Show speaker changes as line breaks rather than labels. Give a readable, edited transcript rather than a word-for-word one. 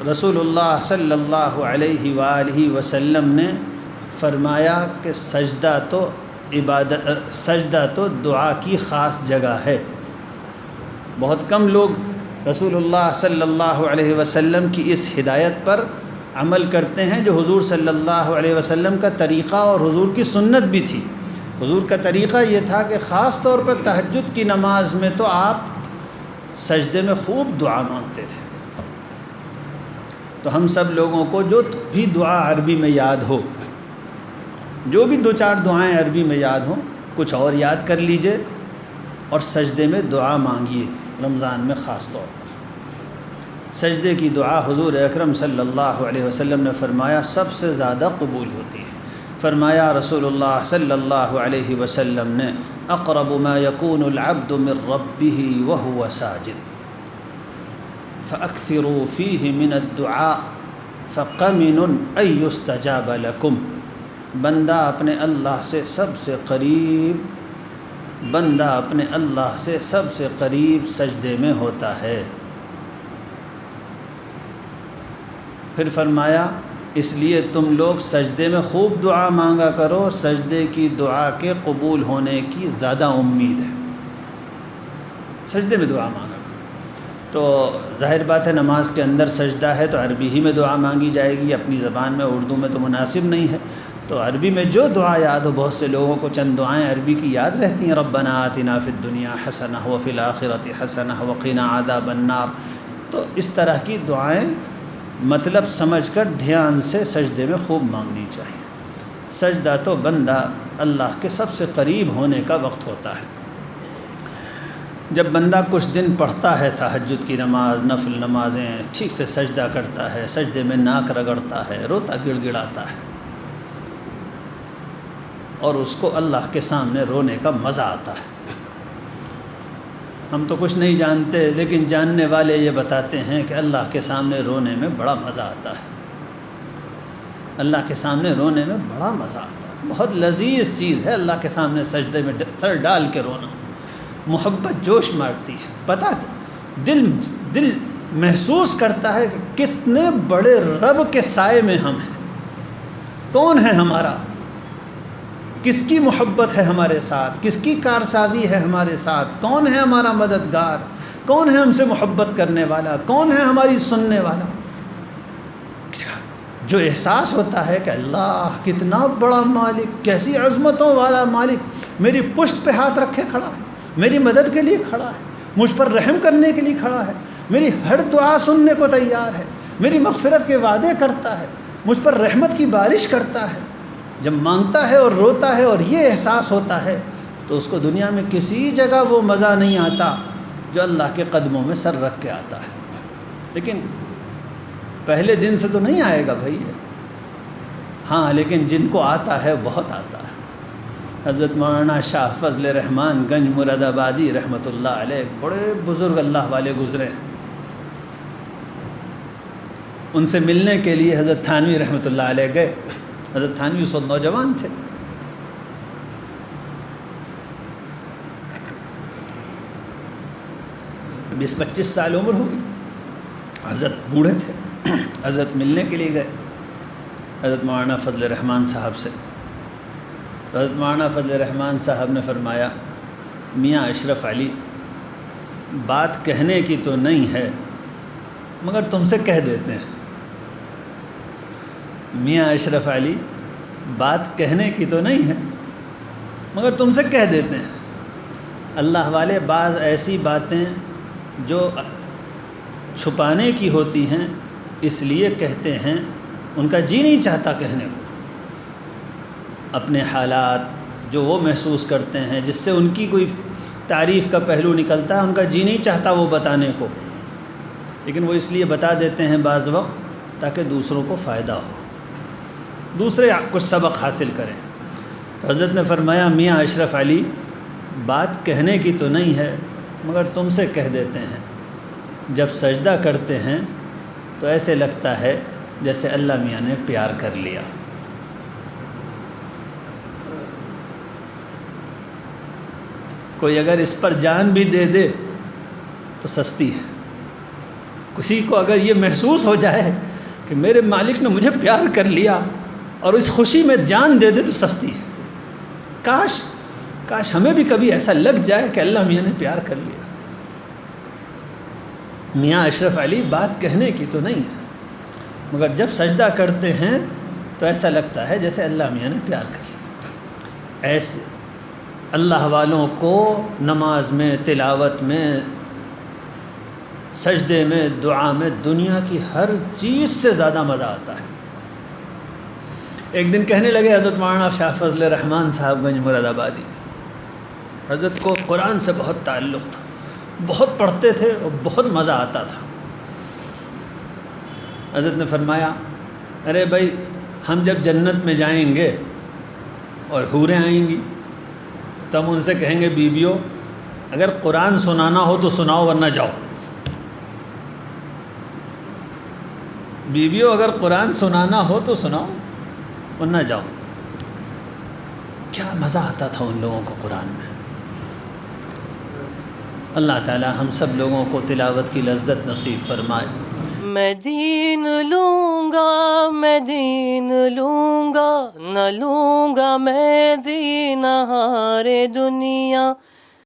رسول اللہ صلی اللہ علیہ وآلہ وسلم نے فرمایا کہ سجدہ تو دعا کی خاص جگہ ہے۔ بہت کم لوگ رسول اللہ صلی اللہ علیہ وسلم کی اس ہدایت پر عمل کرتے ہیں جو حضور صلی اللہ علیہ وسلم کا طریقہ اور حضور کی سنت بھی تھی۔ حضور کا طریقہ یہ تھا کہ خاص طور پر تہجد کی نماز میں تو آپ سجدے میں خوب دعا مانگتے تھے۔ تو ہم سب لوگوں کو جو بھی دعا عربی میں یاد ہو، جو بھی 2-4 دعائیں عربی میں یاد ہوں، کچھ اور یاد کر لیجئے اور سجدے میں دعا مانگیے۔ رمضان میں خاص طور پر سجدے کی دعا حضور اکرم صلی اللہ علیہ وسلم نے فرمایا سب سے زیادہ قبول ہوتی ہے۔ فرمایا رسول اللہ صلی اللہ علیہ وسلم نے اقرب ما یکون العبد من ربہ وہو ساجد فاکثروا فیہ من الدعاء فقمن ان یستجاب لکم۔ بندہ اپنے اللہ سے سب سے قریب سجدے میں ہوتا ہے۔ پھر فرمایا اس لیے تم لوگ سجدے میں خوب دعا مانگا کرو، سجدے کی دعا کے قبول ہونے کی زیادہ امید ہے۔ سجدے میں دعا مانگا کرو، تو ظاہر بات ہے نماز کے اندر سجدہ ہے تو عربی ہی میں دعا مانگی جائے گی، اپنی زبان میں اردو میں تو مناسب نہیں ہے، تو عربی میں جو دعا یاد ہو۔ بہت سے لوگوں کو چند دعائیں عربی کی یاد رہتی ہیں، ربنا آتنا فی الدنیا حسنہ وفی الآخرۃ حسنہ وقنا عذاب النار۔ تو اس طرح کی دعائیں مطلب سمجھ کر دھیان سے سجدے میں خوب مانگنی چاہیے۔ سجدہ تو بندہ اللہ کے سب سے قریب ہونے کا وقت ہوتا ہے۔ جب بندہ کچھ دن پڑھتا ہے تہجد کی نماز، نفل نمازیں، ٹھیک سے سجدہ کرتا ہے، سجدے میں ناک رگڑتا ہے، روتا گڑ گڑاتا ہے، اور اس کو اللہ کے سامنے رونے کا مزہ آتا ہے۔ ہم تو کچھ نہیں جانتے، لیکن جاننے والے یہ بتاتے ہیں کہ اللہ کے سامنے رونے میں بڑا مزہ آتا ہے۔ اللہ کے سامنے رونے میں بڑا مزہ آتا ہے، بہت لذیذ چیز ہے اللہ کے سامنے سجدے میں سر ڈال کے رونا۔ محبت جوش مارتی ہے، پتہ دل محسوس کرتا ہے کہ کتنے بڑے رب کے سائے میں ہم ہیں، کون ہے ہمارا، کس کی محبت ہے ہمارے ساتھ، کس کی کارسازی ہے ہمارے ساتھ، کون ہے ہمارا مددگار، کون ہے ہم سے محبت کرنے والا، کون ہے ہماری سننے والا۔ جو احساس ہوتا ہے کہ اللہ کتنا بڑا مالک، کیسی عظمتوں والا مالک میری پشت پہ ہاتھ رکھے کھڑا ہے، میری مدد کے لیے کھڑا ہے، مجھ پر رحم کرنے کے لیے کھڑا ہے، میری ہر دعا سننے کو تیار ہے، میری مغفرت کے وعدے کرتا ہے، مجھ پر رحمت کی بارش کرتا ہے۔ جب مانگتا ہے اور روتا ہے اور یہ احساس ہوتا ہے تو اس کو دنیا میں کسی جگہ وہ مزہ نہیں آتا جو اللہ کے قدموں میں سر رکھ کے آتا ہے۔ لیکن پہلے دن سے تو نہیں آئے گا بھائی، ہاں لیکن جن کو آتا ہے بہت آتا ہے۔ حضرت مولانا شاہ فضل رحمان گنج مراد آبادی رحمۃ اللہ علیہ بڑے بزرگ اللہ والے گزرے ہیں، ان سے ملنے کے لیے حضرت تھانوی رحمۃ اللہ علیہ گئے۔ حضرت تھانوی اس وقت نوجوان تھے، اب 20-25 سال عمر ہوگی، حضرت بوڑھے تھے۔ حضرت ملنے کے لیے گئے حضرت مولانا فضل رحمان صاحب سے۔ حضرت مولانا فضل رحمان صاحب نے فرمایا میاں اشرف علی، بات کہنے کی تو نہیں ہے مگر تم سے کہہ دیتے ہیں۔ میاں اشرف علی، بات کہنے کی تو نہیں ہے مگر تم سے کہہ دیتے ہیں۔ اللہ والے بعض ایسی باتیں جو چھپانے کی ہوتی ہیں اس لیے کہتے ہیں، ان کا جی نہیں چاہتا کہنے کو۔ اپنے حالات جو وہ محسوس کرتے ہیں، جس سے ان کی کوئی تعریف کا پہلو نکلتا ہے، ان کا جی نہیں چاہتا وہ بتانے کو، لیکن وہ اس لیے بتا دیتے ہیں بعض وقت تاکہ دوسروں کو فائدہ ہو، دوسرے کچھ سبق حاصل کریں۔ تو حضرت نے فرمایا میاں اشرف علی، بات کہنے کی تو نہیں ہے مگر تم سے کہہ دیتے ہیں، جب سجدہ کرتے ہیں تو ایسے لگتا ہے جیسے اللہ میاں نے پیار کر لیا۔ کوئی اگر اس پر جان بھی دے دے تو سستی ہے، کسی کو اگر یہ محسوس ہو جائے کہ میرے مالک نے مجھے پیار کر لیا اور اس خوشی میں جان دے دے تو سستی ہے. کاش ہمیں بھی کبھی ایسا لگ جائے کہ اللہ میاں نے پیار کر لیا. میاں اشرف علی بات کہنے کی تو نہیں ہے، مگر جب سجدہ کرتے ہیں تو ایسا لگتا ہے جیسے اللہ میاں نے پیار کر لیا. ایسے اللہ والوں کو نماز میں، تلاوت میں، سجدے میں، دعا میں دنیا کی ہر چیز سے زیادہ مزہ آتا ہے. ایک دن کہنے لگے حضرت مولانا شاہ فضل رحمان صاحب گنج مراد آبادی، حضرت کو قرآن سے بہت تعلق تھا، بہت پڑھتے تھے اور بہت مزہ آتا تھا. حضرت نے فرمایا ارے بھائی ہم جب جنت میں جائیں گے اور حوریں آئیں گی تو ہم ان سے کہیں گے بیویوں اگر قرآن سنانا ہو تو سناؤ ورنہ جاؤ. بیویوں اگر قرآن سنانا ہو تو سناؤ ورنہ جاؤ. کیا مزہ آتا تھا ان لوگوں کو قرآن میں. اللہ تعالی ہم سب لوگوں کو تلاوت کی لذت نصیب فرمائے.
میں دین لوں گا، میں دین لوں گا، نہ لوں گا میں دین ہارے دنیا.